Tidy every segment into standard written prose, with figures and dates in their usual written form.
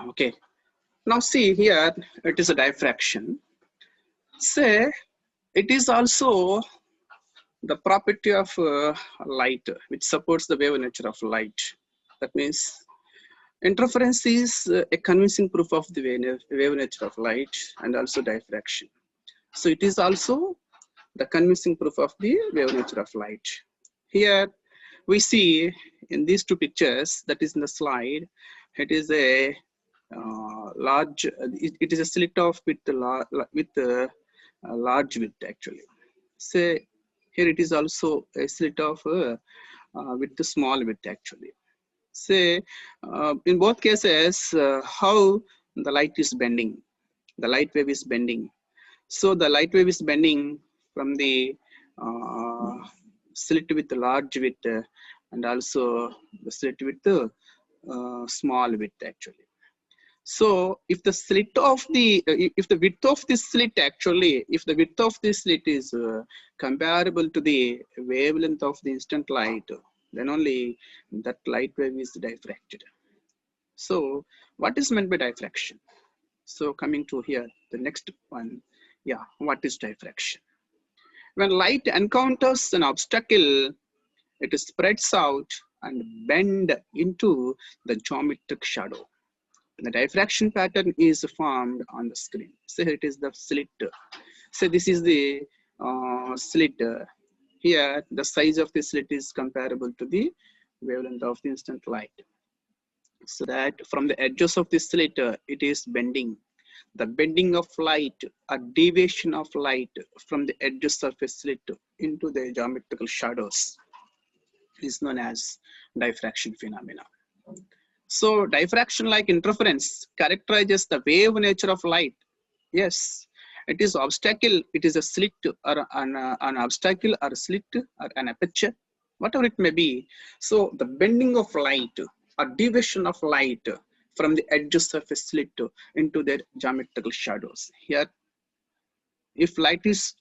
Okay. Now see here, it is a diffraction. Say it is also the property of light, which supports the wave nature of light. That means interference is a convincing proof of the wave nature of light and also diffraction. So it is also the convincing proof of the wave nature of light. Here we see in these two pictures that is in the slide, it is a large, it is a slit of with large width actually. Say here it is also a slit of with the small width actually. Say in both cases how the light is bending, the light wave is bending. So the light wave is bending from the slit with the large width and also the slit with the small width actually. So if the slit of the if the width of this slit actually, if the width of this slit is comparable to the wavelength of the instant light, then only that light wave is diffracted. So what is meant by diffraction? So coming to here, the next one, yeah, what is diffraction? When light encounters an obstacle, it spreads out and bend into the geometric shadow. The diffraction pattern is formed on the screen. So it is the slit. So this is the slit. Here, the size of the slit is comparable to the wavelength of the instant light. So that from the edges of the slit, it is bending. The bending of light, a deviation of light from the edges of a slit into the geometrical shadows is known as diffraction phenomena. So diffraction like interference characterizes the wave nature of light. Yes, it is obstacle, it is a slit or an obstacle or a slit or an aperture, whatever it may be. So the bending of light, a deviation of light from the edges of a slit into their geometrical shadows. Here, if light is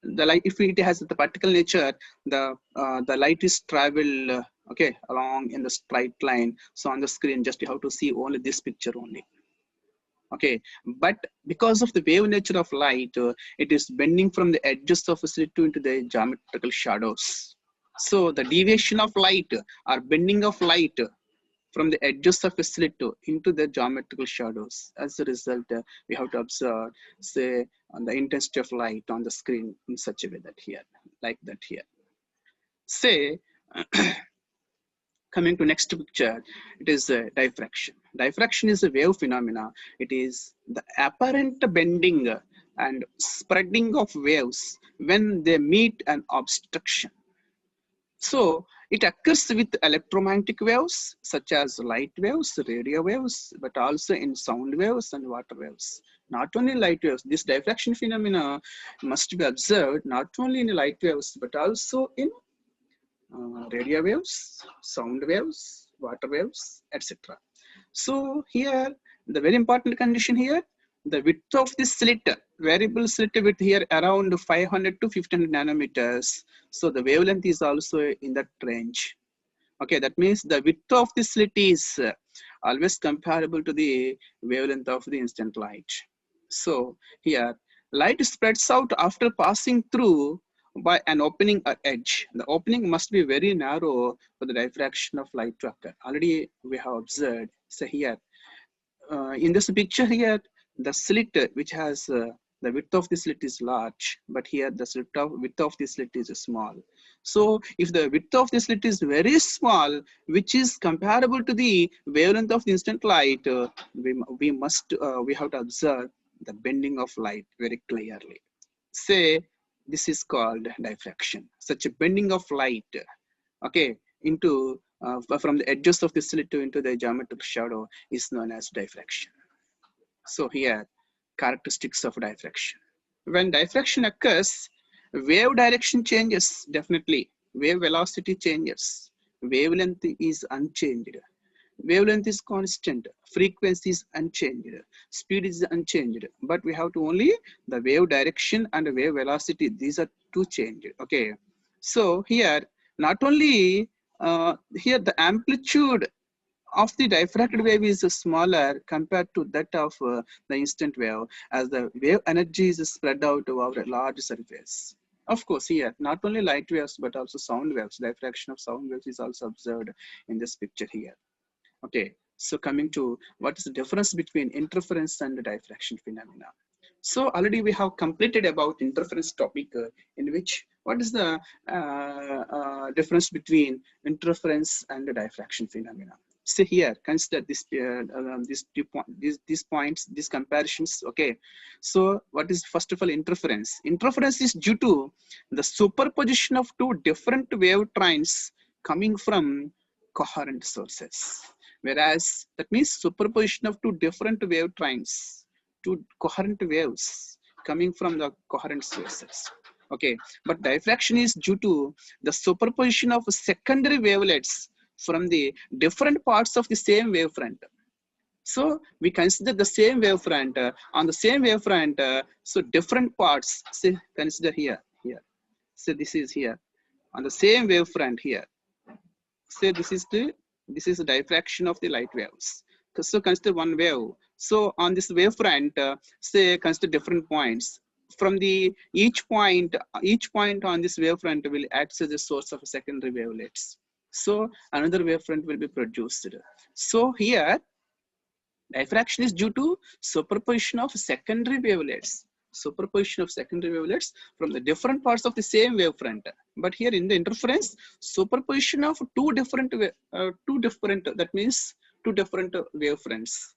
the light, if it has the particle nature, the light is travel okay along in the straight line. So on the screen, just you have to see only this picture only. Okay, but because of the wave nature of light, it is bending from the edges of a slit into the geometrical shadows. So the deviation of light or bending of light from the edges of a slit into the geometrical shadows. As a result, we have to observe, say, on the intensity of light on the screen in such a way that here, like that here. Say, coming to next picture, it is diffraction. Diffraction is a wave phenomena. It is the apparent bending and spreading of waves when they meet an obstruction. So it occurs with electromagnetic waves such as light waves, radio waves, but also in sound waves and water waves. Not only light waves, this diffraction phenomena must be observed not only in light waves, but also in radio waves, sound waves, water waves, etc. So here, the very important condition here, the width of this slit, variable slit width here around 500 to 1500 nanometers. So the wavelength is also in that range. Okay, that means the width of the slit is always comparable to the wavelength of the instant light. So here, light spreads out after passing through by an opening or edge. The opening must be very narrow for the diffraction of light to occur. Already we have observed. So here, in this picture here, the slit which has the width of the slit is large, but here the width of the slit is small. So if the width of the slit is very small, which is comparable to the wavelength of the instant light, we have to observe the bending of light very clearly. Say this is called diffraction. Such a bending of light, okay, into from the edges of the slit into the geometric shadow is known as diffraction. So here, characteristics of diffraction. When diffraction occurs, wave direction changes definitely. Wave velocity changes. Wavelength is unchanged. Wavelength is constant. Frequency is unchanged. Speed is unchanged. But we have to only the wave direction and wave velocity. These are two changed. Okay. So here, not only here the amplitude of the diffracted wave is smaller compared to that of the instant wave, as the wave energy is spread out over a large surface. Of course, here not only light waves but also sound waves. Diffraction of sound waves is also observed in this picture here. Okay, so coming to what is the difference between interference and diffraction phenomena. So already we have completed about interference topic, in which what is the difference between interference and the diffraction phenomena. So here consider this these points, these comparisons. Okay, so what is first of all interference? Interference is due to the superposition of two different wave trains coming from coherent sources. Whereas that means superposition of two different wave trains, two coherent waves coming from the coherent sources. Okay, but diffraction is due to the superposition of secondary wavelets from the different parts of the same wavefront. So we consider the same wavefront, on the same wavefront, so different parts, say consider here. So this is here on the same wavefront here. Say this is the diffraction of the light waves. So consider one wave. So on this wavefront, say consider different points. From the each point on this wavefront will act as a source of secondary wavelets. So another wavefront will be produced. So here diffraction is due to superposition of secondary wavelets. Superposition of secondary wavelets from the different parts of the same wavefront. But here in the interference, superposition of two different, that means two different wavefronts,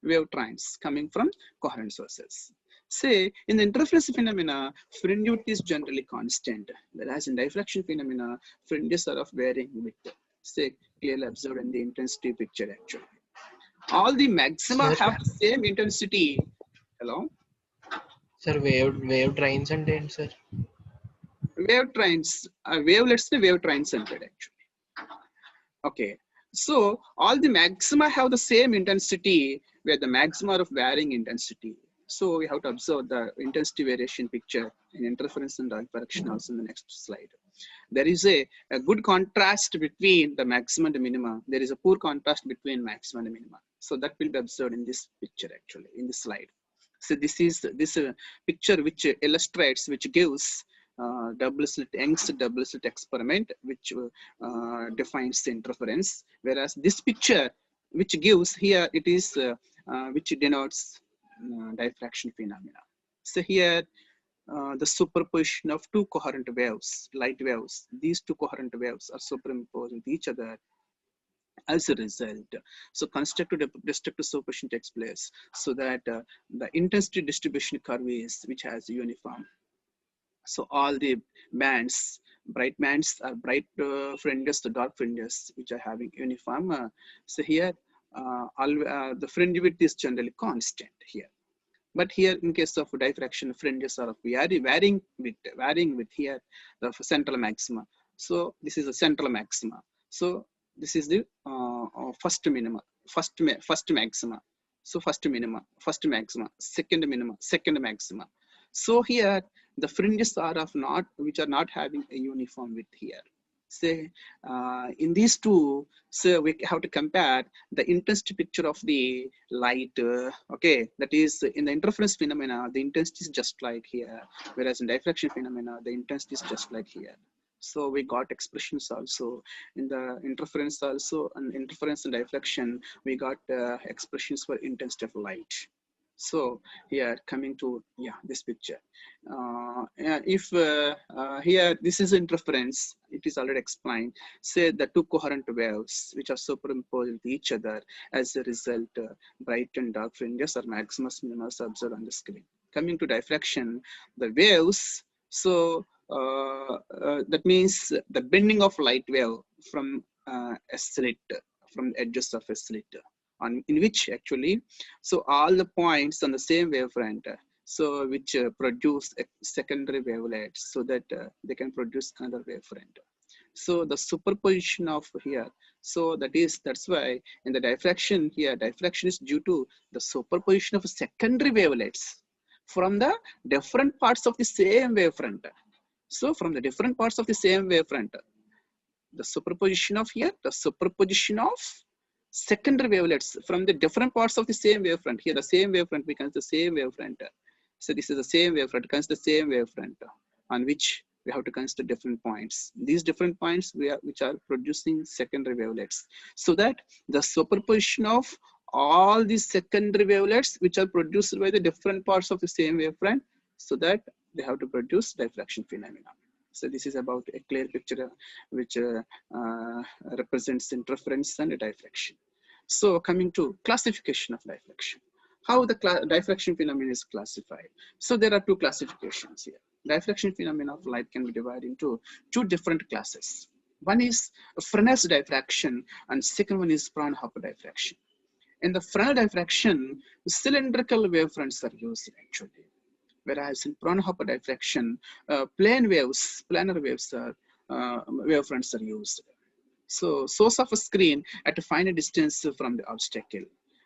wave trains coming from coherent sources. Say in the interference phenomena, fringe width is generally constant, whereas in diffraction phenomena, fringes are of varying width. Say clearly observed in the intensity picture actually. All the maxima Sir, have the same intensity. Hello? sir, wave trains and then, sir. Wave trains, wavelets the wave trains centered actually. Okay. So all the maxima have the same intensity, where the maxima are of varying intensity. So we have to observe the intensity variation picture in interference and diffraction also in the next slide. There is a good contrast between the maximum and the minima. There is a poor contrast between maximum and minima. So that will be observed in this picture actually, in this slide. So this is this picture which illustrates, which gives double slit, Young's double slit experiment, which defines the interference. Whereas this picture, which gives here, it is which denotes diffraction phenomena. So here the superposition of two coherent waves, light waves. These two coherent waves are superimposed with each other as a result. So constructive destructive superposition takes place, so that the intensity distribution curve is which has uniform. So all the bands, bright bands are bright fringes, the dark fringes, which are having uniform. So here, the fringe width is generally constant here. But here, in case of diffraction, fringes are varying with here the central maxima. So this is the central maxima. So this is the first minima, first maxima. So first minima, first maxima, second minima, second maxima. So here the fringes are of not, which are not having a uniform width here. Say in these two, so we have to compare the intensity picture of the light. Okay, that is in the interference phenomena, the intensity is just like here, whereas in diffraction phenomena, the intensity is just like here. So we got expressions also in the interference also, and interference and diffraction, we got expressions for intensity of light. So here coming to this picture, if here this is interference, it is already explained. Say the two coherent waves which are superimposed with each other, as a result bright and dark fringes or maximus minimus observed on the screen. Coming to diffraction, the waves, so that means the bending of light wave from a slit, from the edges of a slit, in which actually, so all the points on the same wavefront, so which produce a secondary wavelets, so that they can produce another wavefront. So the superposition of here, so that's why in the diffraction here, diffraction is due to the superposition of secondary wavelets from the different parts of the same wavefront. So from the different parts of the same wavefront, the superposition of here, the superposition of secondary wavelets from the different parts of the same wavefront. Here, the same wavefront becomes the same wavefront. So this is the same wavefront, becomes the same wavefront on which we have to consider different points. These different points which are producing secondary wavelets, so that the superposition of all these secondary wavelets which are produced by the different parts of the same wavefront, so that they have to produce diffraction phenomena. So this is about a clear picture which represents interference and diffraction. So coming to classification of diffraction, how the diffraction phenomenon is classified. So there are two classifications here. Diffraction phenomena of light can be divided into two different classes. One is Fresnel's diffraction and second one is Fraunhofer diffraction. In the Fresnel diffraction, cylindrical wavefronts are used actually, whereas in Fraunhofer diffraction, planar waves are wavefronts are used. So source of a screen at a finite distance from the obstacle.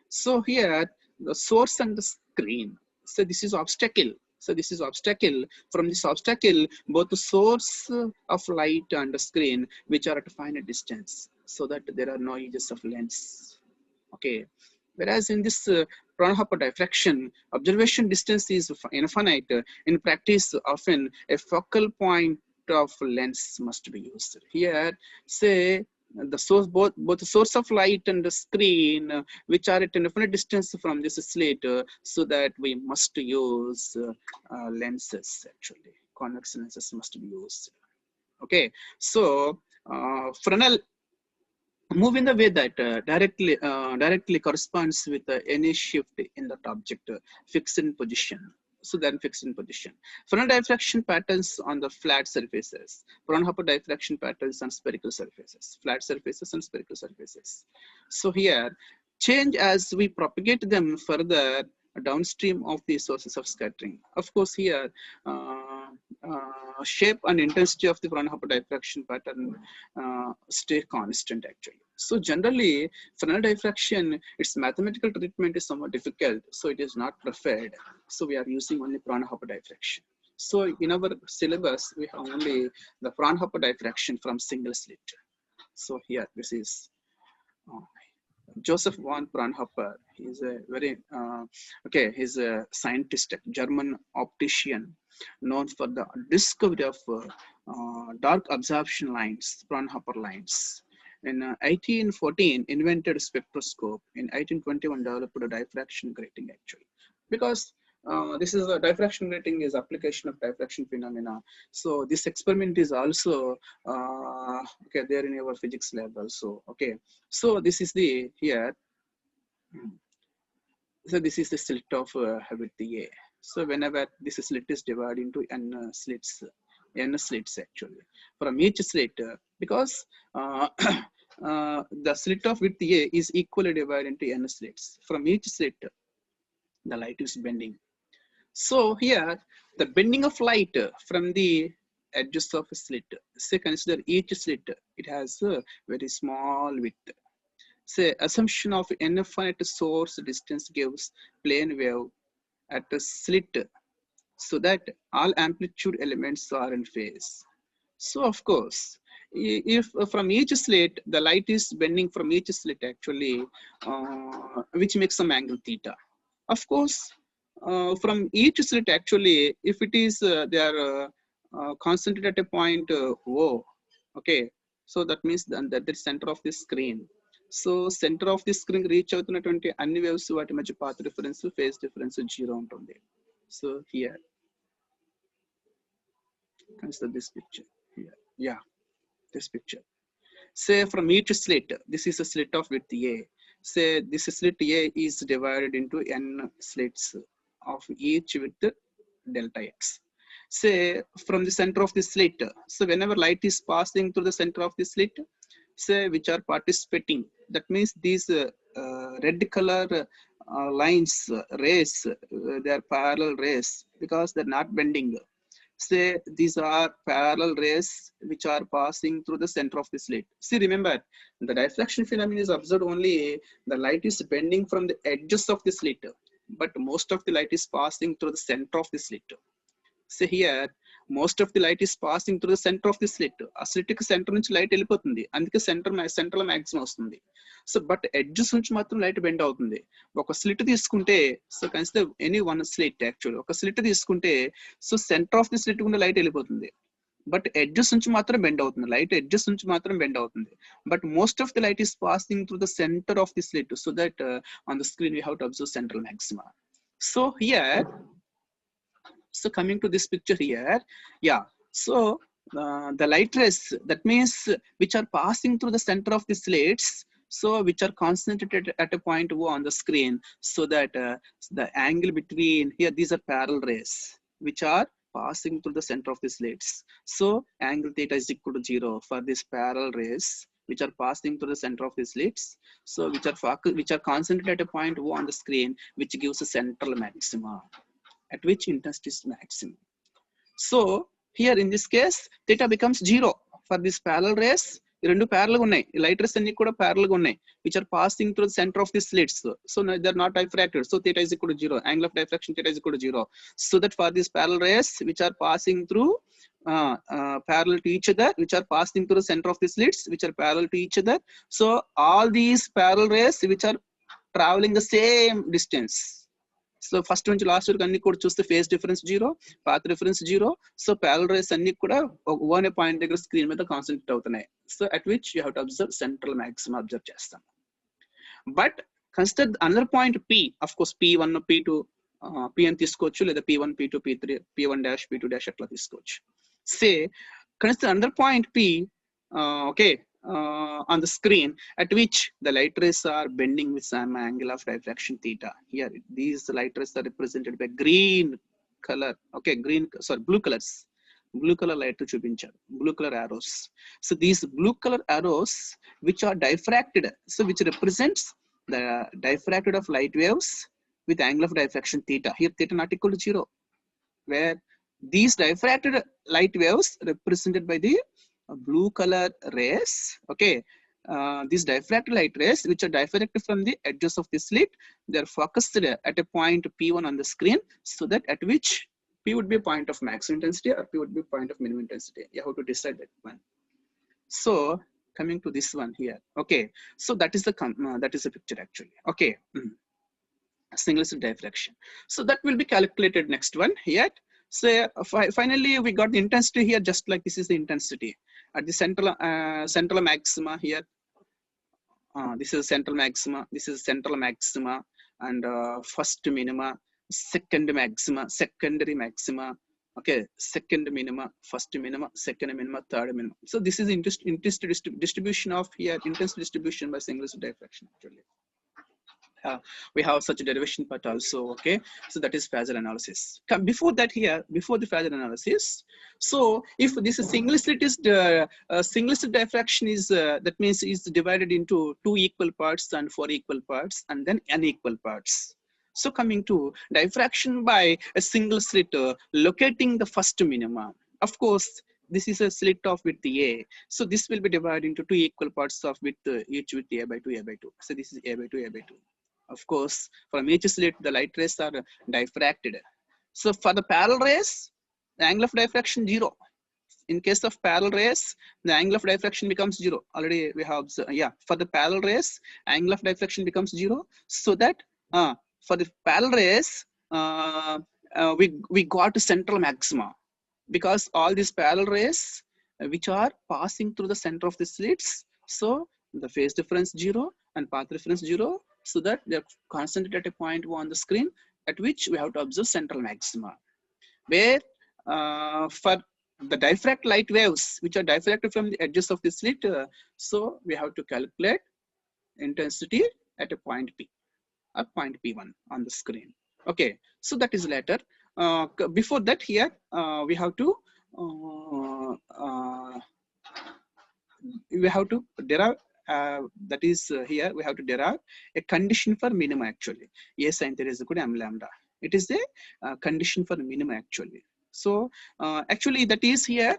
So here the source and the screen. So this is obstacle. So this is obstacle. From this obstacle, both the source of light and the screen, which are at a finite distance, so that there are no edges of lens. Okay. Whereas in this Fraunhofer diffraction, observation distance is infinite. In practice, often a focal point of lens must be used. Here, say the source, both the source of light and the screen, which are at an infinite distance from this slit, so that we must use lenses. Actually, convex lenses must be used. Okay, so Fresnel move in the way that directly corresponds with any shift in that object fixed in position. So then fixed in position. Fresnel diffraction patterns on the flat surfaces. Fraunhofer diffraction patterns on spherical surfaces. Flat surfaces and spherical surfaces. So here, change as we propagate them further downstream of the sources of scattering. Of course, here shape and intensity of the Fraunhofer diffraction pattern stay constant actually. So generally, Fresnel diffraction, its mathematical treatment is somewhat difficult, so it is not preferred. So we are using only Fraunhofer diffraction. So in our syllabus, we have only the Fraunhofer diffraction from single slit. So here, this is Joseph von Fraunhofer. He's a very he's a scientist, German optician, known for the discovery of dark absorption lines, Fraunhofer lines. In 1814, invented spectroscope. In 1821, developed a diffraction grating actually, because this is a diffraction grating is application of diffraction phenomena. So this experiment is also there in our physics lab also. Okay, so this is the here. So this is the slit of width A. So whenever this slit is divided into n slits actually. From each slit, because the slit of width A is equally divided into n slits. From each slit, the light is bending. So here, the bending of light from the edges of a slit. Say consider each slit, it has a very small width. Say assumption of infinite source distance gives plane wave at a slit, so that all amplitude elements are in phase. So of course, if from each slit the light is bending from each slit actually, which makes some angle theta. Of course, from each slit actually, if it is they are concentrated at a point O, okay, so that means that the center of the screen. So center of the screen reach అవుతున్నటువంటి అన్ని waves వాటి మధ్య path difference, phase difference 0 ఉంటుంది. So here, consider this picture here. Yeah, this picture. Say from each slit, this is a slit of width A. Say this slit A is divided into n slits of each with delta x. Say from the center of the slit, so whenever light is passing through the center of the slit, say which are participating, that means these red color lines, rays, they are parallel rays because they're not bending. Say these are parallel rays which are passing through the center of the slit. See, remember, the diffraction phenomenon is observed only the light is bending from the edges of the slit, but most of the light is passing through the center of the slit. So here, Most of the light is passing through the center of the slit. ఆ slit కి center నుంచి light వెళ్ళిపోతుంది, అందుకే central maximum వస్తుంది. So but edges నుంచి మాత్రం light bend అవుతుంది. ఒక స్లిట్ తీసుకుంటే, so consider any one slit actual, ఒక స్లిట్ తీసుకుంటే so centre of the slit గుండా లైట్ వెళ్ళిపోతుంది, బట్ ఎడ్జెస్ నుంచి మాత్రం బెండ్ అవుతుంది, లైట్ ఎడ్జెస్ నుంచి మాత్రం బెండ్ అవుతుంది. But most of the light is passing through the centre of the slit, so that on the screen we have to observe central maxima. So here, so coming to this picture here, yeah, so the light rays, that means which are passing through the center of the slits, so which are concentrated at a point O on the screen, so that the angle between here, these are parallel rays which are passing through the center of the slits. So angle theta is equal to 0 for these parallel rays which are passing through the center of the slits, so which are concentrated at a point O on the screen, which gives a central maxima at which intensity is maximum. So here in this case theta becomes 0 for this parallel rays. ఈ రెండు parallel గా ఉన్నాయి, light race అన్ని కూడా parallel గా ఉన్నాయి, which are passing through the center of the slits, so they are not diffracted, so theta is equal to 0, angle of diffraction theta is equal to 0. So that for these parallel rays which are passing through parallel to each other, which are passing through the center of the slits, which are parallel to each other, so all these parallel rays which are traveling the same distance. So first నుంచి last వరకు అన్ని కూడా చూస్తే phase difference 0, path difference 0. So parallel rays అన్ని కూడా ఒక అనే point దగ్గర స్క్రీన్ మీద కాన్సన్ట్రేట్ అవుతున్నాయి. So at which you have to observe central maximum observe చేస్తాం. But consider another point P, of course P1 P2 P అని తీసుకోవచ్చు, లేదా P1 P2 P3 P1 dash P2 dash అట్లా తీసుకోవచ్చు. Say consider another point P, okay, on the screen at which the light rays are bending with some angle of diffraction theta. Here these light rays are represented by green color, okay, blue color light to చూపించారు, blue color arrows. So these blue color arrows which are diffracted, so which represents the diffracted of light waves with angle of diffraction theta. Here theta not equal to 0, where these diffracted light waves represented by the blue color rays, okay, these diffracted light rays which are diffracted from the edges of the slit, they are focused at a point P1 on the screen, so that at which P would be a point of maximum intensity or P would be a point of minimum intensity. You have to decide that one. So coming to this one here, okay, so that is the picture actually, okay. Single slit diffraction, so that will be calculated next one here. So finally we got the intensity here, just like this is the intensity at the central maxima here. This is central maxima, this is central maxima, and first minima, second maxima, secondary maxima, okay, second minima, first minima, second minima, third minima. So this is intensity distribution of here, intensity distribution by single slit diffraction actually. We have such a derivation part also, okay. So that is phasor analysis. Before that here, before the phasor analysis, so if this single slit is single slit diffraction is that means is divided into 2 equal parts and 4 equal parts and then unequal parts. So coming to diffraction by a single slit locating the first minima, of course this is a slit of width A, so this will be divided into 2 equal parts of width, each with A by 2 A by 2. So this is A by 2 A by 2. Of course from each slit the light rays are diffracted. So for the parallel rays the angle of diffraction 0. In case of parallel rays the angle of diffraction becomes 0. Already we have observed, yeah, for the parallel rays angle of diffraction becomes 0, so that for the parallel rays we got central maxima, because all these parallel rays which are passing through the center of the slits, so the phase difference 0 and path difference 0, so that they are concentrated at a point on the screen at which we have to observe central maxima. Where for the diffract light waves which are diffracted from the edges of the slit, so we have to calculate intensity at a point P or point P1 on the screen, okay. So that is later. Before that here we have to derive, that is here we have to derive a condition for minima actually. Yes, and there is a good m lambda, it is a condition for minima actually. So actually that is here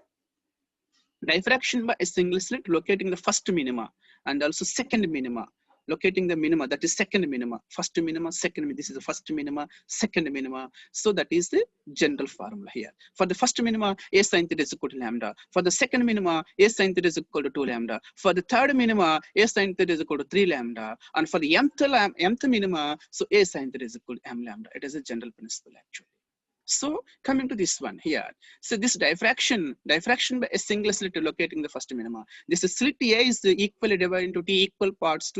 diffraction by a single slit locating the first minima and also second minima. locating the minima, that is second minima, first minima, second, this is the first minima, second minima. So that is the general formula here. For the first minima, A sin theta is equal to lambda. For the second minima, A sin theta is equal to 2 lambda. For the third minima, A sin theta is equal to 3 lambda. And for the mth minima, so A sin theta is equal to m lambda. It is a general principle actually. So coming to this one here, so this diffraction by a single slit locating the first minima. This slit A is equally divided into two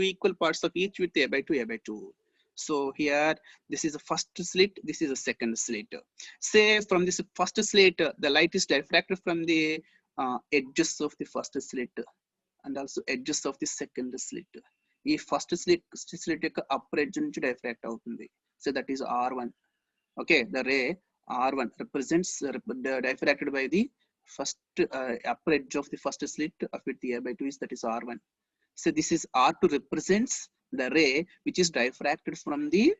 equal parts of each with A by 2, A by 2. So here, this is the first slit, this is the second slit. Say from this first slit, the light is diffracted from the edges of the first slit and also edges of the second slit. If first slit upper edge నుంచి diffract అవుతుంది. So that is R1. Okay, the ray R1 represents diffracted by the first upper edge of the first slit of width A by 2 is, that is R1. So this is R2 represents the ray which is diffracted from the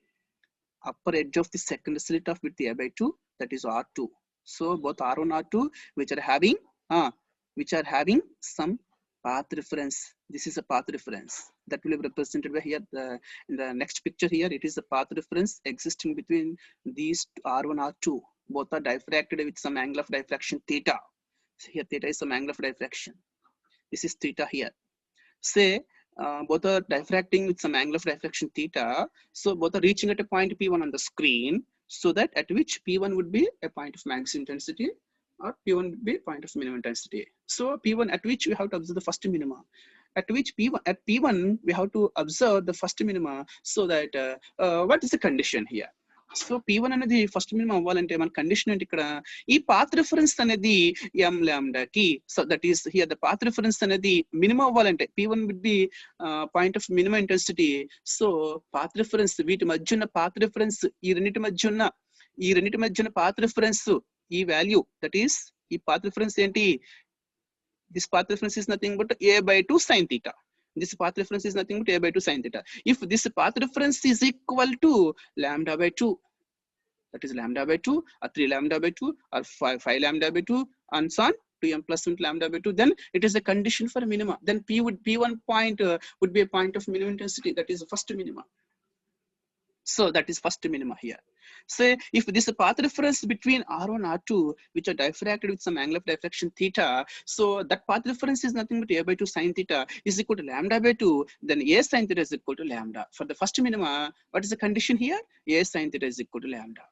upper edge of the second slit of width A by 2, that is R2. So both R1 R2 which are having some path reference. This is a path reference that will be represented by here in the next picture. Here it is the path reference existing between these R1 R2. Both are diffracted with some angle of diffraction theta. So here theta is some angle of diffraction. This is theta here. Say both are diffracting with some angle of diffraction theta. So both are reaching at a point P1 on the screen, so that at which P1 would be a point of maximum intensity or P1 would be a point of minimum intensity. So P1 at which we have to observe the first minima. At which P1 we have to observe the first minima, so that what is the condition here? So P1 అనేది first minimum అవ్వాలంటే మన condition ఏంటి ఇక్కడ, ఈ path reference అనేది m లాంబ్డాకి, so that is here the path reference అనేది minimum అవ్వాలంటే P1 will be point of minimum intensity. So path reference వీటి మధ్య ఉన్న పాత్ రిఫరెన్స్ ఈ రెండింటి మధ్య ఉన్న పాత్ రిఫరెన్స్ ఈ వాల్యూ, దట్ ఈస్ ఈ పాత్ రిఫరెన్స్ ఏంటి, this path reference is nothing but A by 2 sin theta. This path reference is nothing but A by 2 sin theta. If this path reference is equal to lambda by 2, that is lambda by 2 or 3 lambda by 2 or 5 lambda by 2 and so on to m plus 1 lambda by 2, then it is a condition for minima. Then P1 point would be a point of minimum intensity, that is the first minima. So that is first minima here. Say if this path reference between R1 R2 which are diffracted with some angle of diffraction theta, so that path reference is nothing but A by 2 sin theta is equal to lambda by 2, then A sin theta is equal to lambda. For the first minima, what is the condition here? A sin theta is equal to lambda.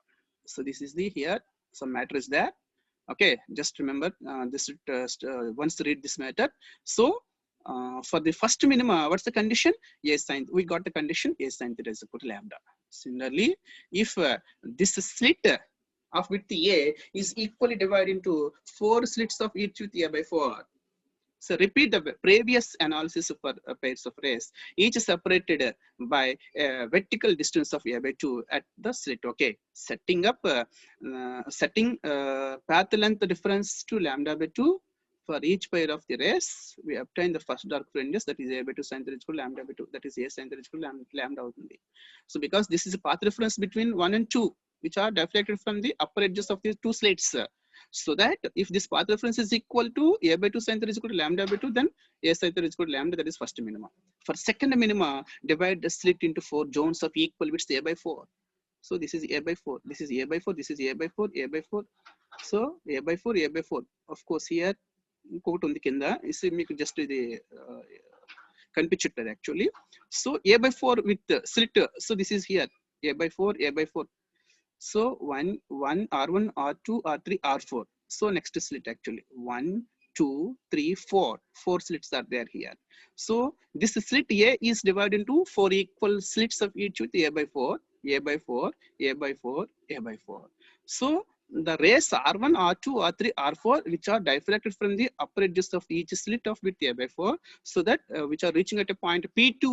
So this is the here some matter is there. Okay, just remember this once read this matter. So for the first minima, what's the condition? A sin, we got the condition A sin theta is equal to lambda. Similarly, if this slit of width A is equally divided into 4 slits of each with A by 4. So repeat the previous analysis for pairs of rays, each separated by a vertical distance of A by 2 at the slit. Okay, setting path length difference to lambda by 2 for each pair of the rays, we obtain the first dark fringes, that is A by 2 sin theta is equal to lambda by 2, that is A sin theta is equal to lambda అవుతుంది. So because this is a path reference between 1 and 2 which are diffracted from the upper edges of these 2 slits, so that if this path reference is equal to A by 2 sin theta is equal to lambda by 2, then A sin theta is equal to lambda, that is first minima. For second minima, divide the slit into 4 zones of equal widths A by 4. So this is A by 4, this is A by 4, this is A by 4, A by 4. So A by 4, A by 4. Of course here ఇంకొకటి ఉంది కింద, ఇది మీకు just ఇది కనిపించట్లేదు actually. So A by 4 with slit, so this is here A by 4, A by 4. So 1 R1 R2 R3 R4. So next slit actually 1 2 3 4 slits are there here. So this slit A is divided into 4 equal slits of each with A by 4, A by 4, A by 4, A by 4. So the rays R1 R2 R3 R4 which are diffracted from the upper edges of each slit of width A by 4, so that which are reaching at a point P2.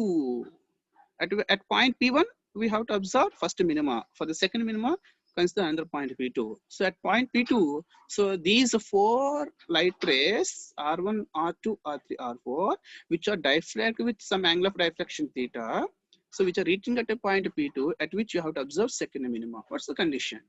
At point P1 we have to observe first minima. For the second minima, consider another point P2. So at point P2, so these 4 light rays R1 R2 R3 R4 which are diffracted with some angle of diffraction theta, so which are reaching at a point P2 at which you have to observe second minima. What's the condition?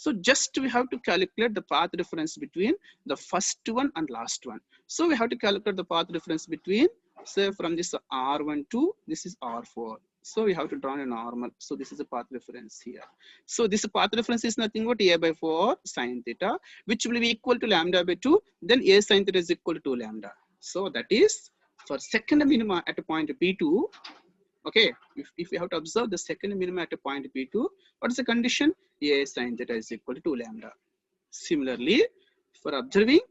So just we have to calculate the path difference between the first one and last one. So we have to calculate the path difference between So from this R1 to this is R4. So we have to draw a normal. So this is a path reference here. So this path reference is nothing but a by 4 sine theta, which will be equal to lambda by 2. Then a sine theta is equal to 2 lambda. So that is for second minima at a point P2. Okay, if we have to observe the second minima at a point P2, what is the condition? A sine theta is equal to 2 lambda. Similarly, for observing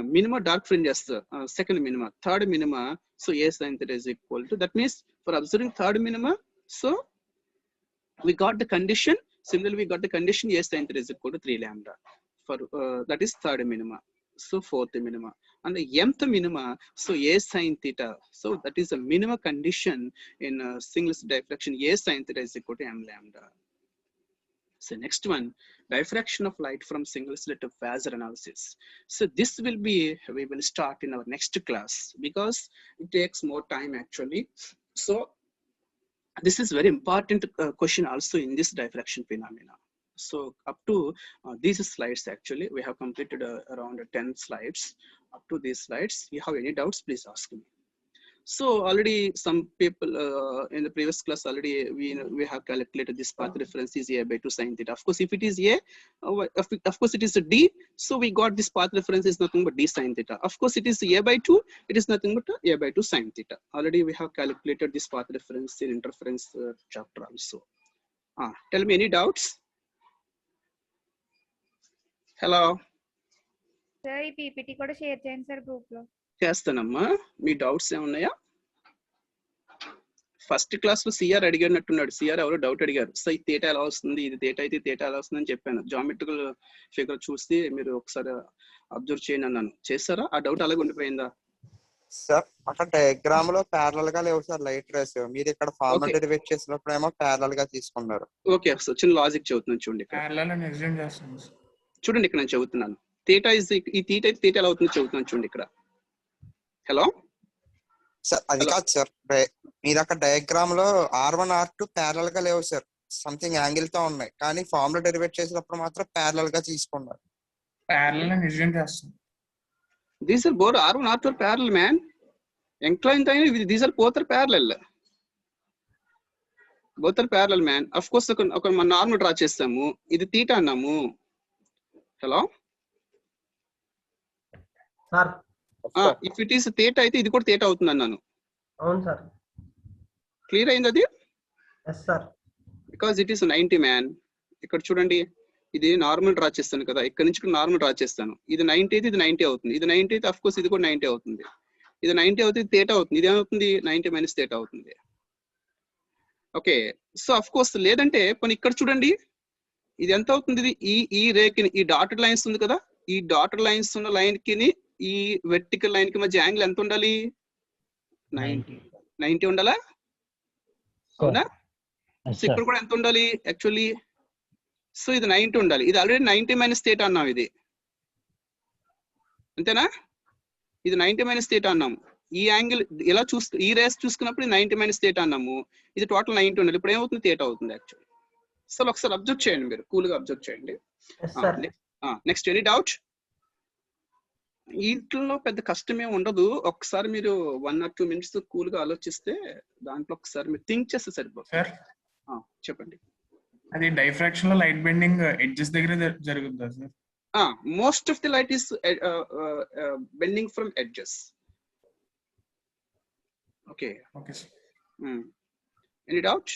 minima dark fringes, second minima, third minima, so A sine theta is equal to, that means for observing third minima, so we got the condition, similarly we got the condition A sine theta is equal to 3 lambda, for that is third minima, so fourth minima, and the mth minima, so A sine theta, so that is a minima condition in single slit diffraction, A sine theta is equal to m lambda. So next one, diffraction of light from single slit of phasor analysis. So this will be, we will start in our next class because it takes more time actually. So this is very important question also in this diffraction phenomena. So up to these slides actually, we have completed around 10 slides. Up to these slides, if you have any doubts, please ask me. So already some people in the previous class already we have calculated this path reference is a by 2 sine theta. Of course, if it is a, of course it is a d. So we got this path reference is nothing but d sine theta. Of course, it is a by 2. It is nothing but a by 2 sine theta. Already we have calculated this path reference in interference chapter also. Tell me any doubts? Hello. Sir ఈ PPT కూడా share చేయండి sir group లో. చేస్తానమ్మా. మీ doubts ఏమున్నాయా? First class లో CR అడిగినట్టున్నాడు. CR ఎవరో doubt అడిగారు. So ఈ తేటా ఎలా వస్తుంది, ఇది తేటా అయితే తేటా ఎలా వస్తుంది అని చెప్పాను. జామెట్రికల్ ఫిగర్ చూసి మీరు ఒకసారి అబ్జర్వ్ చేయండి అన్నాను. చేస్తారా? ఆ డౌట్ అలాగే ఉండిపోయిందా? సార్ అక్కడ డయాగ్రామ్ లో ప్యారలల్ గా లేవు సార్ లైట్ రేస్. మీరు ఇక్కడ ఫార్ములా డెరివేట్ చేసినప్పుడు ఏమో ప్యారలల్ గా తీసుకున్నారు. ఓకే, సో చిన్న లాజిక్ చెబుతున్నాను చూడండి. చూడండి ఇక్కడ నేను చెబుతున్నాను. తేటా ఇస్ ఈ తీటా అయితే తేటా ఎలా అవుతుందో చెబుతున్నాను చూడండి ఇక్కడ. హలో సార్ అది కాదు సార్, మీరు అక్కడ డయాగ్రామ్ లో R1 R2 ప్యారలల్ గా లేవు సార్, సంథింగ్ యాంగిల్ తో ఉన్నాయి. కానీ ఫార్ములా డెరివేట్ చేసినప్పుడు మాత్రం ప్యారలల్ గా తీసుకున్నారు. These are both R1 R2 are parallel, man. Inclined these are both are parallel. Both are parallel, man. Of course, ఒక మన నార్మల్ డ్రా చేస్తాము. ఇది తీటా అన్నాము. Hello sir, if it is తేటా అయితే ఇది కూడా తేటా అవుతుంది అన్నాను. అవును సార్. క్లియర్ అయింది అది? Yes sir. Because it is 90 man. ఇక్కడ చూడండి, ఇది నార్మల్ డ్రా చేస్తాను కదా, ఇక్కడ నుంచి నార్మల్ డ్రా చేస్తాను. ఇది 90 అయితే ఇది 90 అవుతుంది. ఇది 90 అయితే అఫ్ కోర్స్ ఇది కూడా 90 అవుతుంది. ఇది 90 అవుతుంది, తేటా అవుతుంది. ఇది ఏమవుతుంది? 90 మైనస్ తేటా అవుతుంది. ఓకే, సో అఫ్ కోర్స్ లేదంటే కొన్ని ఇక్కడ చూడండి, ఇది ఎంత అవుతుంది? ఇది ఈ రేఖని, ఈ డాటెడ్ లైన్స్ ఉంది కదా, ఈ డాటెడ్ లైన్స్ ఉన్న లైన్ కి ఈ వెర్టికల్ లైన్ కి మధ్య యాంగిల్ ఎంత ఉండాలి? 90 ఉండాలా? అవునా? సో ఇక్కడ కూడా ఎంత ఉండాలి యాక్చువల్లీ? సో ఇది 90 ఉండాలి. ఇది ఆల్రెడీ 90 మైనస్ తేటా అన్నాం. ఇది అంతేనా? ఇది 90 మైనస్ తేటా అన్నాము. ఈ యాంగిల్ ఎలా చూస్తూ ఈ రేస్ చూసుకున్నప్పుడు 90 మైనస్ తేటా అన్నాము. ఇది టోటల్ 90 ఉండాలి. ఇప్పుడు ఏమవుతుంది? తేటా అవుతుంది యాక్చువల్లీ. సో ఒకసారి అబ్జర్వ్ చేయండి, మీరు కూల్ గా అబ్జర్వ్ చేయండి. Next any doubt? వీటిలో పెద్ద కష్టమే ఉండదు. ఒకసారి మీరు 1 or 2 minutes కూల్ గా ఆలోచిస్తే దాంట్లో ఒకసారి మీరు థింక్ చేస్తే సరిపోతుంది. చెప్పండి. అది డైఫ్రాక్షన్ లో లైట్ బెండింగ్ ఎడ్జెస్ దగ్గర జరుగుతుందా sir? Most of the light is bending from edges. Okay, okay sir. Any doubt?